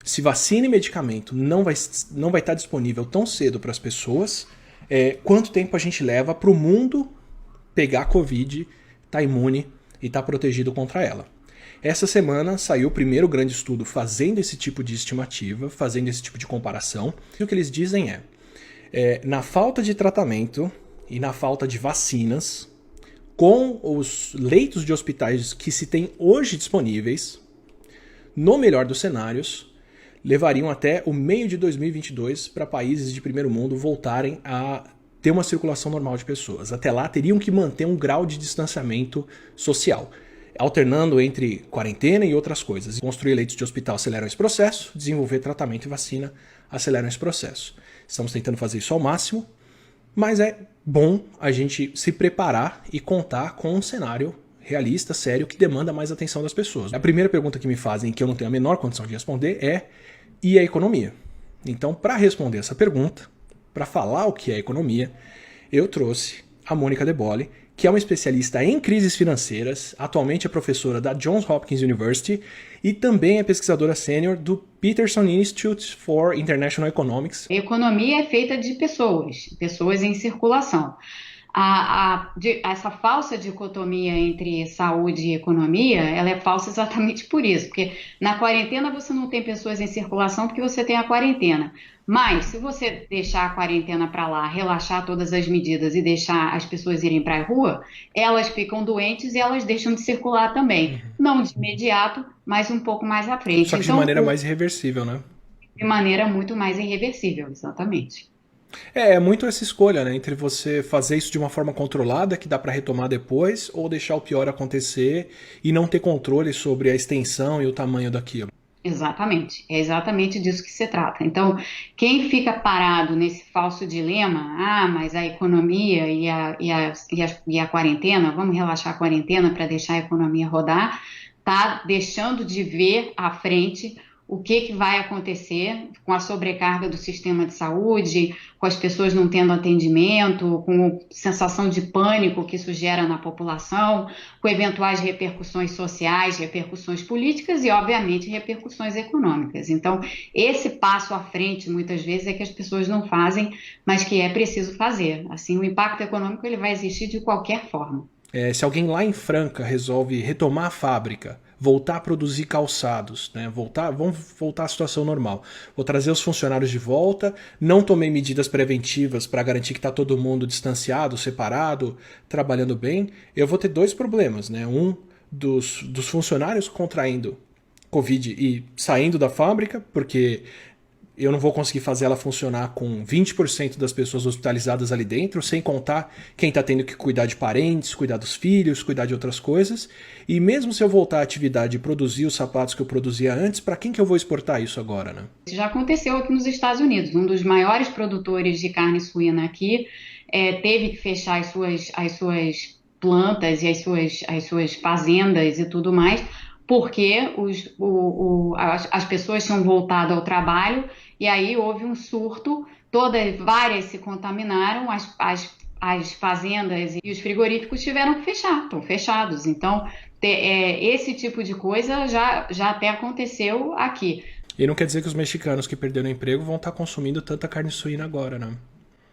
Se vacina e medicamento não vai estar disponível tão cedo para as pessoas, quanto tempo a gente leva para o mundo pegar a Covid, tá imune e tá protegido contra ela? Essa semana saiu o primeiro grande estudo fazendo esse tipo de estimativa, fazendo esse tipo de comparação. E o que eles dizem na falta de tratamento e na falta de vacinas, com os leitos de hospitais que se tem hoje disponíveis, no melhor dos cenários, levariam até o meio de 2022 para países de primeiro mundo voltarem a ter uma circulação normal de pessoas. Até lá, teriam que manter um grau de distanciamento social, alternando entre quarentena e outras coisas. Construir leitos de hospital acelera esse processo, desenvolver tratamento e vacina aceleram esse processo. Estamos tentando fazer isso ao máximo, mas é bom a gente se preparar e contar com um cenário realista, sério, que demanda mais atenção das pessoas. A primeira pergunta que me fazem, que eu não tenho a menor condição de responder, e a economia? Então, para responder essa pergunta, para falar o que é economia, eu trouxe a Mônica De Bolle, que é uma especialista em crises financeiras, atualmente é professora da Johns Hopkins University e também é pesquisadora sênior do Peterson Institute for International Economics. A economia é feita de pessoas em circulação. Essa falsa dicotomia entre saúde e economia, ela é falsa exatamente por isso, porque na quarentena você não tem pessoas em circulação porque você tem a quarentena. Mas se você deixar a quarentena para lá, relaxar todas as medidas e deixar as pessoas irem para a rua, elas ficam doentes e elas deixam de circular também. Não de imediato, mas um pouco mais à frente. Só que de Então, maneira mais irreversível, né? de maneira muito mais irreversível, exatamente. É muito essa escolha, né? Entre você fazer isso de uma forma controlada, que dá para retomar depois, ou deixar o pior acontecer e não ter controle sobre a extensão e o tamanho daquilo. Exatamente, é exatamente disso que se trata. Então, quem fica parado nesse falso dilema, mas a economia e a quarentena, vamos relaxar a quarentena para deixar a economia rodar, está deixando de ver à frente o que vai acontecer com a sobrecarga do sistema de saúde, com as pessoas não tendo atendimento, com a sensação de pânico que isso gera na população, com eventuais repercussões sociais, repercussões políticas e, obviamente, repercussões econômicas. Então, esse passo à frente, muitas vezes, é que as pessoas não fazem, mas que é preciso fazer. Assim, o impacto econômico ele vai existir de qualquer forma. Se alguém lá em Franca resolve retomar a fábrica, voltar a produzir calçados, né? Vamos voltar à situação normal. Vou trazer os funcionários de volta, não tomei medidas preventivas para garantir que está todo mundo distanciado, separado, trabalhando bem, eu vou ter dois problemas, né? Um dos funcionários contraindo Covid e saindo da fábrica, porque eu não vou conseguir fazer ela funcionar com 20% das pessoas hospitalizadas ali dentro, sem contar quem está tendo que cuidar de parentes, cuidar dos filhos, cuidar de outras coisas. E mesmo se eu voltar à atividade e produzir os sapatos que eu produzia antes, para quem que eu vou exportar isso agora, né? Isso já aconteceu aqui nos Estados Unidos. Um dos maiores produtores de carne suína aqui teve que fechar as suas plantas e as suas fazendas e tudo mais, porque as pessoas tinham voltado ao trabalho e aí houve um surto, várias se contaminaram, as fazendas e os frigoríficos tiveram que fechar, estão fechados. Então, esse tipo de coisa já até aconteceu aqui. E não quer dizer que os mexicanos que perderam o emprego vão estar consumindo tanta carne suína agora, né?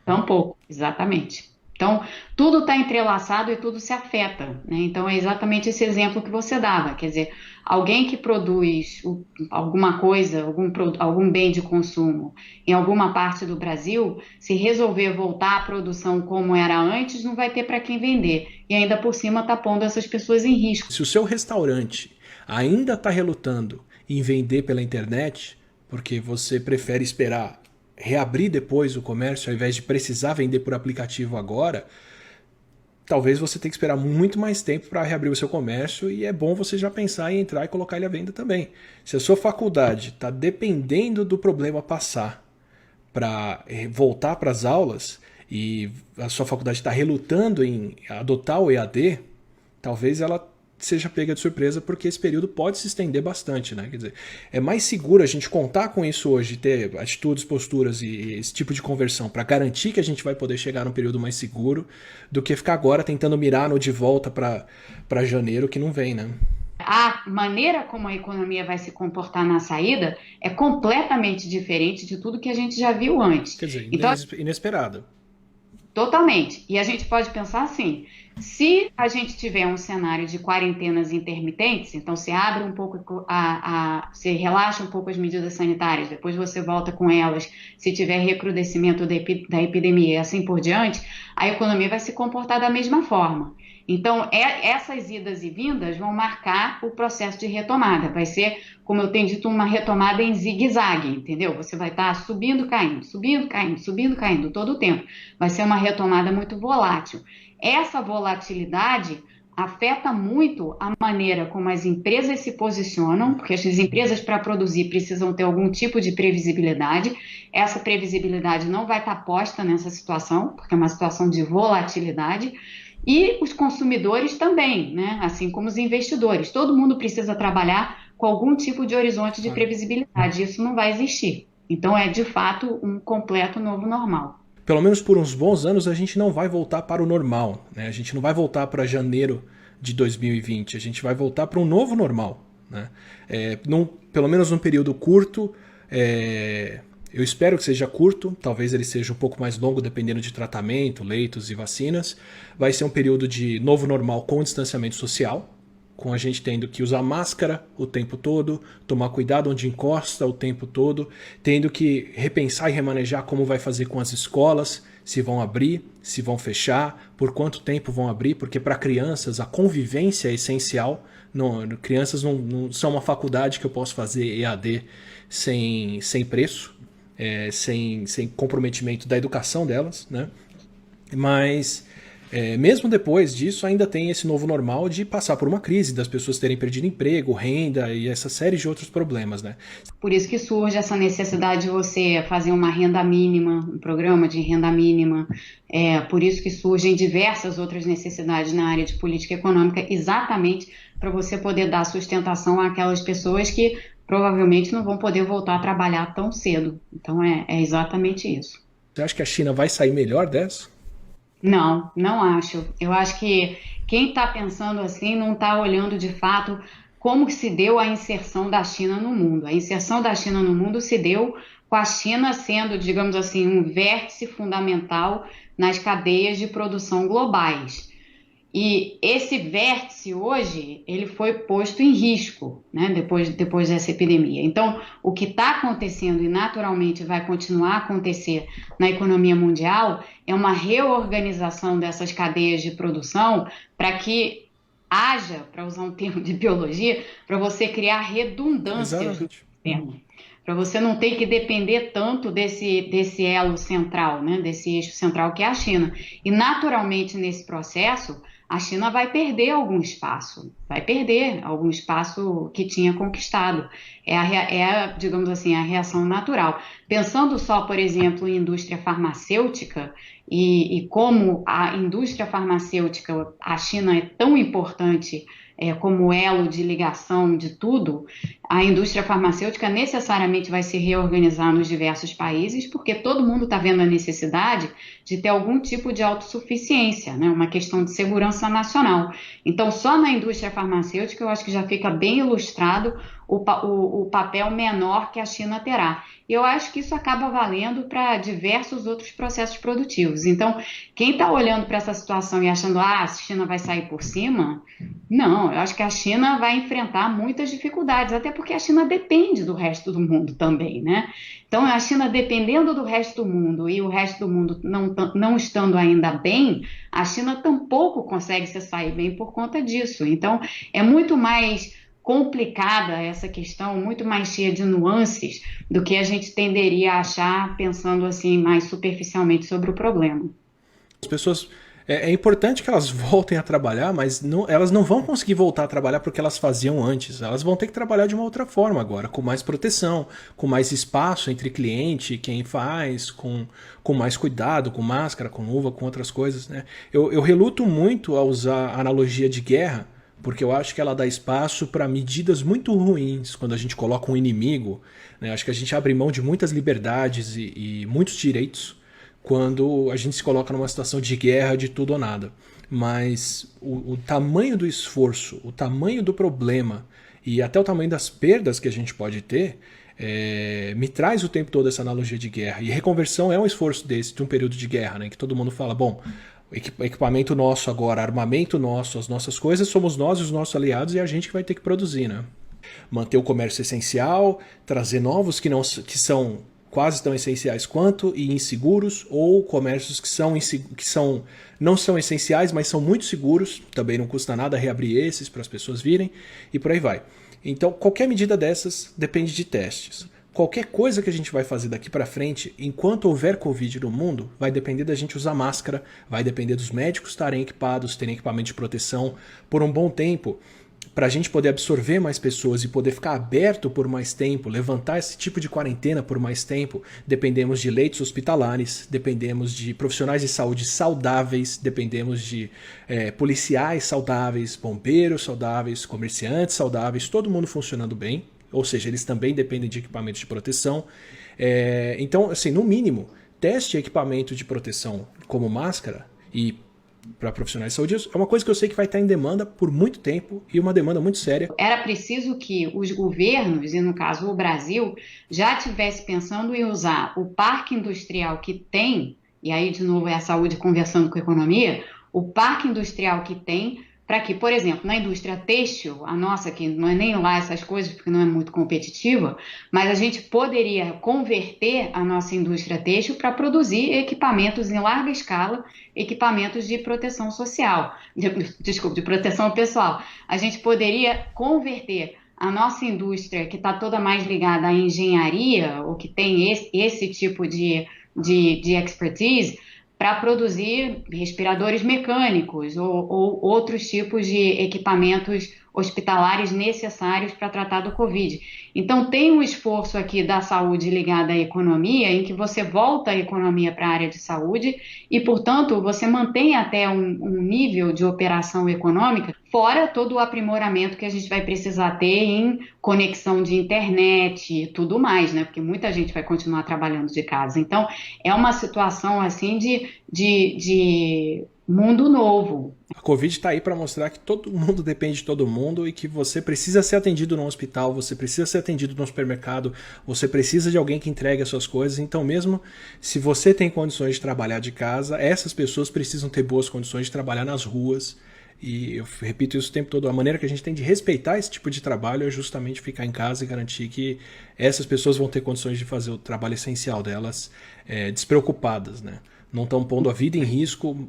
Tampouco, exatamente. Então, tudo está entrelaçado e tudo se afeta, né? Então, é exatamente esse exemplo que você dava. Quer dizer, alguém que produz alguma coisa, algum bem de consumo em alguma parte do Brasil, se resolver voltar à produção como era antes, não vai ter para quem vender. E ainda por cima está pondo essas pessoas em risco. Se o seu restaurante ainda está relutando em vender pela internet, porque você prefere esperar reabrir depois o comércio ao invés de precisar vender por aplicativo agora, talvez você tenha que esperar muito mais tempo para reabrir o seu comércio e é bom você já pensar em entrar e colocar ele à venda também. Se a sua faculdade está dependendo do problema passar para voltar para as aulas e a sua faculdade está relutando em adotar o EAD, talvez ela seja pega de surpresa, porque esse período pode se estender bastante, né? Quer dizer, é mais seguro a gente contar com isso hoje, ter atitudes, posturas e esse tipo de conversão para garantir que a gente vai poder chegar num período mais seguro, do que ficar agora tentando mirar no de volta para janeiro que não vem, né? A maneira como a economia vai se comportar na saída é completamente diferente de tudo que a gente já viu antes. Quer dizer, Então, inesperada. totalmente. E a gente pode pensar assim: se a gente tiver um cenário de quarentenas intermitentes, então você abre um pouco, você relaxa um pouco as medidas sanitárias, depois você volta com elas, se tiver recrudescimento da epidemia e assim por diante, a economia vai se comportar da mesma forma. Então, essas idas e vindas vão marcar o processo de retomada. Vai ser, como eu tenho dito, uma retomada em zigue-zague, entendeu? Você vai estar subindo, caindo, subindo, caindo, subindo, caindo todo o tempo. Vai ser uma retomada muito volátil. Essa volatilidade afeta muito a maneira como as empresas se posicionam, porque as empresas, para produzir, precisam ter algum tipo de previsibilidade. Essa previsibilidade não vai estar posta nessa situação, porque é uma situação de volatilidade. E os consumidores também, né? Assim como os investidores. Todo mundo precisa trabalhar com algum tipo de horizonte de previsibilidade. Isso não vai existir. Então, é de fato um completo novo normal. Pelo menos por uns bons anos, a gente não vai voltar para o normal, né? A gente não vai voltar para janeiro de 2020. A gente vai voltar para um novo normal, né? Pelo menos num período curto. Eu espero que seja curto, talvez ele seja um pouco mais longo dependendo de tratamento, leitos e vacinas. Vai ser um período de novo normal com distanciamento social, com a gente tendo que usar máscara o tempo todo, tomar cuidado onde encosta o tempo todo, tendo que repensar e remanejar como vai fazer com as escolas, se vão abrir, se vão fechar, por quanto tempo vão abrir, porque para crianças a convivência é essencial. Não, crianças não são uma faculdade que eu posso fazer EAD sem preço. Sem comprometimento da educação delas, né? Mas mesmo depois disso ainda tem esse novo normal de passar por uma crise, das pessoas terem perdido emprego, renda e essa série de outros problemas, né? Por isso que surge essa necessidade de você fazer uma renda mínima, um programa de renda mínima. Por isso que surgem diversas outras necessidades na área de política econômica, exatamente para você poder dar sustentação àquelas pessoas que provavelmente não vão poder voltar a trabalhar tão cedo. Então é exatamente isso. Você acha que a China vai sair melhor dessa? Não, não acho. Eu acho que quem está pensando assim não está olhando de fato como se deu a inserção da China no mundo. A inserção da China no mundo se deu com a China sendo, digamos assim, um vértice fundamental nas cadeias de produção globais. E esse vértice hoje, ele foi posto em risco, né, depois dessa epidemia. Então, o que está acontecendo e naturalmente vai continuar a acontecer na economia mundial é uma reorganização dessas cadeias de produção para que haja, para usar um termo de biologia, para você criar redundâncias no sistema. Para você não ter que depender tanto desse elo central, né, desse eixo central que é a China. E naturalmente nesse processo a China vai perder algum espaço que tinha conquistado. Digamos assim, a reação natural. Pensando só, por exemplo, em indústria farmacêutica e como a indústria farmacêutica, a China é tão importante como elo de ligação de tudo, a indústria farmacêutica necessariamente vai se reorganizar nos diversos países, porque todo mundo está vendo a necessidade de ter algum tipo de autossuficiência, né? Uma questão de segurança nacional. Então, só na indústria farmacêutica eu acho que já fica bem ilustrado o papel menor que a China terá. E eu acho que isso acaba valendo para diversos outros processos produtivos. Então, quem está olhando para essa situação e achando a China vai sair por cima, não, eu acho que a China vai enfrentar muitas dificuldades, até porque a China depende do resto do mundo também, né? Então, a China dependendo do resto do mundo e o resto do mundo não estando ainda bem, a China tampouco consegue se sair bem por conta disso. Então, é muito mais complicada essa questão, muito mais cheia de nuances do que a gente tenderia a achar pensando assim mais superficialmente sobre o problema. As pessoas é importante que elas voltem a trabalhar, mas elas não vão conseguir voltar a trabalhar porque elas faziam antes. Elas vão ter que trabalhar de uma outra forma agora, com mais proteção, com mais espaço entre cliente e quem faz, com mais cuidado, com máscara, com luva, com outras coisas, né? Eu reluto muito a usar a analogia de guerra, porque eu acho que ela dá espaço para medidas muito ruins quando a gente coloca um inimigo, né? Acho que a gente abre mão de muitas liberdades e muitos direitos quando a gente se coloca numa situação de guerra de tudo ou nada. mas o tamanho do esforço, o tamanho do problema e até o tamanho das perdas que a gente pode ter, me traz o tempo todo essa analogia de guerra. E reconversão é um esforço desse, de um período de guerra, né? Que todo mundo fala, bom, equipamento nosso agora, armamento nosso, as nossas coisas, somos nós e os nossos aliados e a gente que vai ter que produzir, né? Manter o comércio essencial, trazer novos que são quase tão essenciais quanto e inseguros, ou comércios não são essenciais, mas são muito seguros, também não custa nada reabrir esses para as pessoas virem, e por aí vai. Então, qualquer medida dessas depende de testes. Qualquer coisa que a gente vai fazer daqui para frente, enquanto houver Covid no mundo, vai depender da gente usar máscara, vai depender dos médicos estarem equipados, terem equipamento de proteção por um bom tempo, para a gente poder absorver mais pessoas e poder ficar aberto por mais tempo, levantar esse tipo de quarentena por mais tempo, dependemos de leitos hospitalares, dependemos de profissionais de saúde saudáveis, dependemos de policiais saudáveis, bombeiros saudáveis, comerciantes saudáveis, todo mundo funcionando bem, ou seja, eles também dependem de equipamentos de proteção. Então, assim, no mínimo, teste equipamento de proteção como máscara e para profissionais de saúde é uma coisa que eu sei que vai estar em demanda por muito tempo e uma demanda muito séria. Era preciso que os governos, e no caso o Brasil, já tivesse pensando em usar o parque industrial que tem, e aí de novo é a saúde conversando com a economia, o parque industrial que tem para que, por exemplo, na indústria têxtil, a nossa, que não é nem lá essas coisas, porque não é muito competitiva, mas a gente poderia converter a nossa indústria têxtil para produzir equipamentos em larga escala, equipamentos de proteção social, de proteção pessoal. A gente poderia converter a nossa indústria, que está toda mais ligada à engenharia, ou que tem esse tipo de expertise, para produzir respiradores mecânicos ou outros tipos de equipamentos hospitalares necessários para tratar do Covid. Então, tem um esforço aqui da saúde ligado à economia, em que você volta a economia para a área de saúde e, portanto, você mantém até um nível de operação econômica, fora todo o aprimoramento que a gente vai precisar ter em conexão de internet e tudo mais, né? Porque muita gente vai continuar trabalhando de casa. Então, é uma situação, assim, de mundo novo. A Covid está aí para mostrar que todo mundo depende de todo mundo e que você precisa ser atendido no hospital, você precisa ser atendido no supermercado, você precisa de alguém que entregue as suas coisas. Então, mesmo se você tem condições de trabalhar de casa, essas pessoas precisam ter boas condições de trabalhar nas ruas. E eu repito isso o tempo todo, a maneira que a gente tem de respeitar esse tipo de trabalho é justamente ficar em casa e garantir que essas pessoas vão ter condições de fazer o trabalho essencial delas despreocupadas, né? Não estão pondo a vida em risco,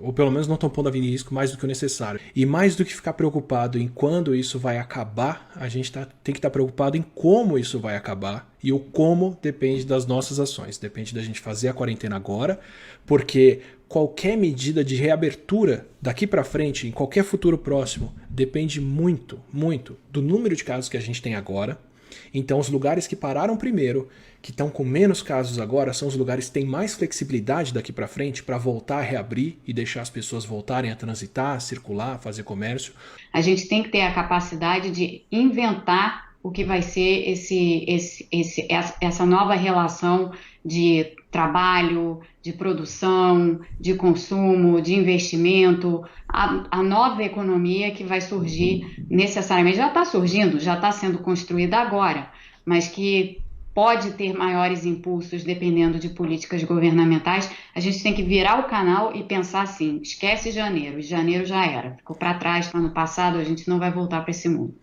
ou pelo menos não estão pondo a vida em risco mais do que o necessário. E mais do que ficar preocupado em quando isso vai acabar, a gente tem que estar preocupado em como isso vai acabar. E o como depende das nossas ações. Depende da gente fazer a quarentena agora, porque qualquer medida de reabertura daqui para frente, em qualquer futuro próximo, depende muito, muito do número de casos que a gente tem agora. Então, os lugares que pararam primeiro, que estão com menos casos agora, são os lugares que têm mais flexibilidade daqui para frente para voltar a reabrir e deixar as pessoas voltarem a transitar, circular, fazer comércio. A gente tem que ter a capacidade de inventar o que vai ser essa nova relação de trabalho, de produção, de consumo, de investimento, a nova economia que vai surgir necessariamente, já está surgindo, já está sendo construída agora, mas que pode ter maiores impulsos dependendo de políticas governamentais. A gente tem que virar o canal e pensar assim, esquece janeiro já era, ficou para trás, ano passado, a gente não vai voltar para esse mundo.